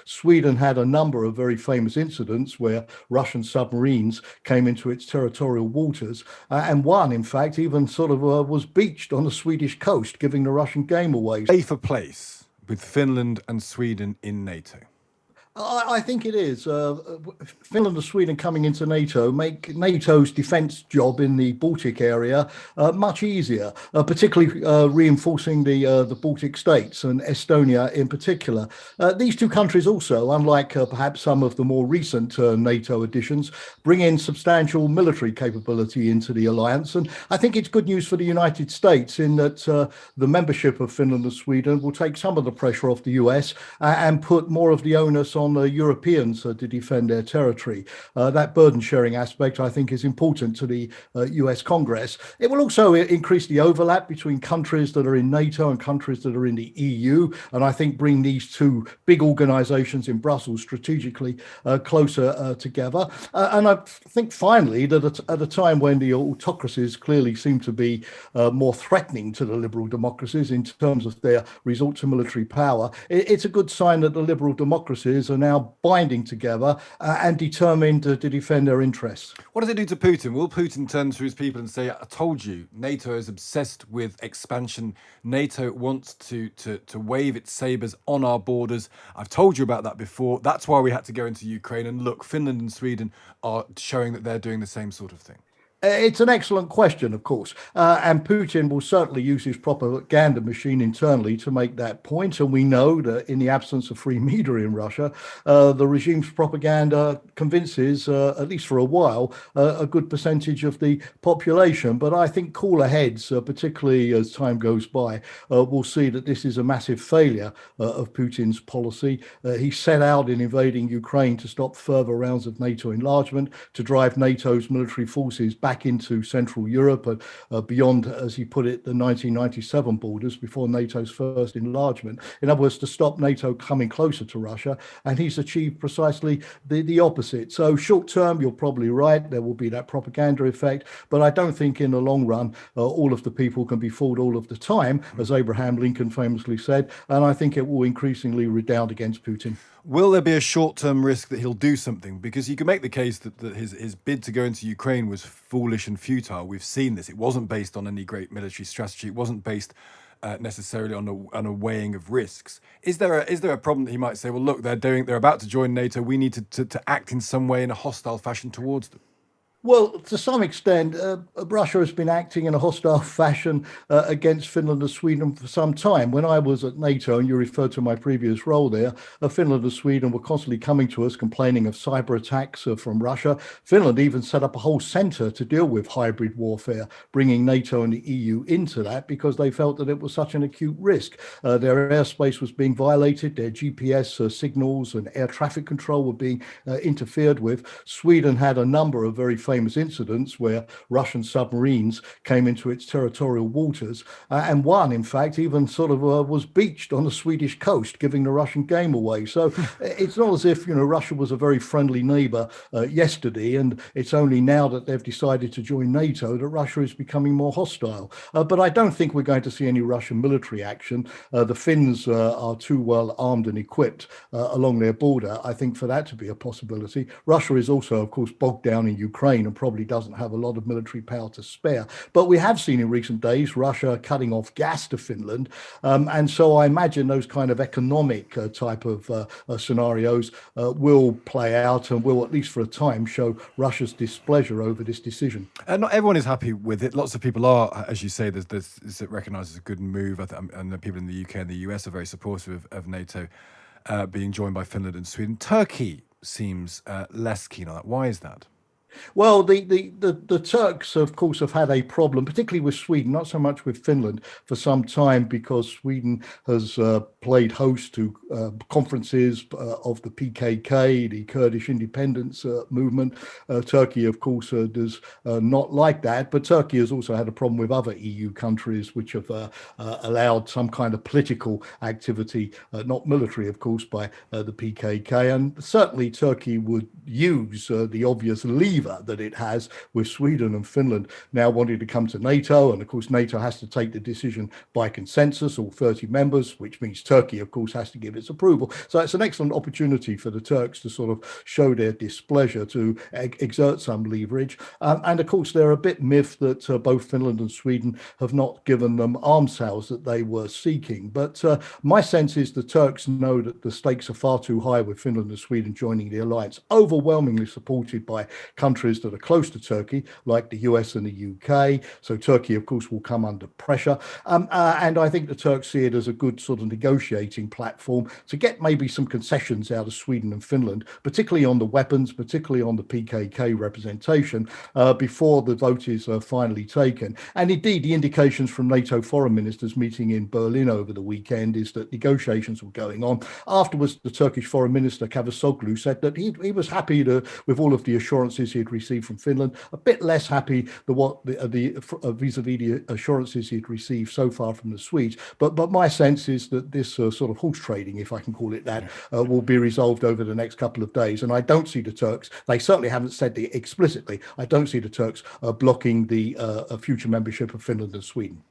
Sweden had a number of very famous incidents where Russian submarines came into its territorial waters, and one, in fact, even sort of was beached on the Swedish coast, giving the Russian game away. Safer place with Finland and Sweden in NATO. I think it is. Finland and Sweden coming into NATO make NATO's defence job in the Baltic area much easier, particularly reinforcing the Baltic states and Estonia in particular. These two countries also, unlike perhaps some of the more recent NATO additions, bring in substantial military capability into the alliance. And I think it's good news for the United States in that the membership of Finland and Sweden will take some of the pressure off the US and put more of the onus on the Europeans to defend their territory. That burden sharing aspect, I think, is important to the US Congress. It will also increase the overlap between countries that are in NATO and countries that are in the EU, and I think bring these two big organizations in Brussels strategically closer together. And I think finally that at a time when the autocracies clearly seem to be more threatening to the liberal democracies in terms of their resort to military power, it's a good sign that the liberal democracies are now binding together and determined to defend their interests. What does it do to Putin? Will Putin turn to his people and say, I told you, NATO is obsessed with expansion. NATO wants to wave its sabres on our borders. I've told you about that before. That's why we had to go into Ukraine. And look, Finland and Sweden are showing that they're doing the same sort of thing. It's an excellent question, of course, and Putin will certainly use his propaganda machine internally to make that point. And we know that in the absence of free media in Russia, the regime's propaganda convinces, at least for a while, a good percentage of the population. But I think cooler heads, particularly as time goes by, will see that this is a massive failure of Putin's policy. He set out in invading Ukraine to stop further rounds of NATO enlargement, to drive NATO's military forces back into Central Europe and beyond, as he put it, the 1997 borders before NATO's first enlargement. In other words, to stop NATO coming closer to Russia, and he's achieved precisely the opposite. So short term, you're probably right, there will be that propaganda effect, but I don't think in the long run, all of the people can be fooled all of the time, as Abraham Lincoln famously said, and I think it will increasingly redound against Putin. Will there be a short-term risk that he'll do something? Because you can make the case that his bid to go into Ukraine was foolish and futile. We've seen this. It wasn't based on any great military strategy. It wasn't based necessarily on a weighing of risks. Is there a problem that he might say, well, look, they're about to join NATO. We need to act in some way in a hostile fashion towards them? Well, to some extent, Russia has been acting in a hostile fashion against Finland and Sweden for some time. When I was at NATO, and you referred to my previous role there, Finland and Sweden were constantly coming to us complaining of cyber attacks from Russia. Finland even set up a whole centre to deal with hybrid warfare, bringing NATO and the EU into that because they felt that it was such an acute risk. Their airspace was being violated, their GPS signals and air traffic control were being interfered with. Sweden had a number of very famous incidents where Russian submarines came into its territorial waters, and one, in fact, even sort of was beached on the Swedish coast, giving the Russian game away. So it's not as if, Russia was a very friendly neighbor yesterday, and it's only now that they've decided to join NATO that Russia is becoming more hostile. But I don't think we're going to see any Russian military action. The Finns are too well armed and equipped along their border, I think, for that to be a possibility. Russia is also, of course, bogged down in Ukraine and probably doesn't have a lot of military power to spare. But we have seen in recent days Russia cutting off gas to Finland. And so I imagine those kind of economic type of scenarios will play out and will, at least for a time, show Russia's displeasure over this decision. And not everyone is happy with it. Lots of people are, as you say, there's it recognised as a good move. And the people in the UK and the US are very supportive of NATO being joined by Finland and Sweden. Turkey seems less keen on that. Why is that? Well, the Turks, of course, have had a problem, particularly with Sweden, not so much with Finland, for some time, because Sweden has played host to conferences of the PKK, the Kurdish independence movement. Turkey, of course, does not like that, but Turkey has also had a problem with other EU countries which have allowed some kind of political activity, not military, of course, by the PKK. And certainly Turkey would use the obvious lever favour that it has with Sweden and Finland now wanting to come to NATO. And of course, NATO has to take the decision by consensus, all 30 members, which means Turkey, of course, has to give its approval. So it's an excellent opportunity for the Turks to sort of show their displeasure, to exert some leverage. And of course, they're a bit miffed that both Finland and Sweden have not given them arms sales that they were seeking. But my sense is the Turks know that the stakes are far too high with Finland and Sweden joining the alliance, overwhelmingly supported by countries that are close to Turkey, like the US and the UK. So Turkey, of course, will come under pressure. And I think the Turks see it as a good sort of negotiating platform to get maybe some concessions out of Sweden and Finland, particularly on the weapons, particularly on the PKK representation, before the vote is finally taken. And indeed, the indications from NATO foreign ministers meeting in Berlin over the weekend is that negotiations were going on. Afterwards, the Turkish foreign minister Cavusoglu said that he was happy with all of the assurances he had received from Finland, a bit less happy vis-a-vis the assurances he'd received so far from the Swedes. But my sense is that this sort of horse trading, if I can call it that, will be resolved over the next couple of days. And I don't see the Turks, they certainly haven't said it explicitly, I don't see the Turks blocking the future membership of Finland and Sweden.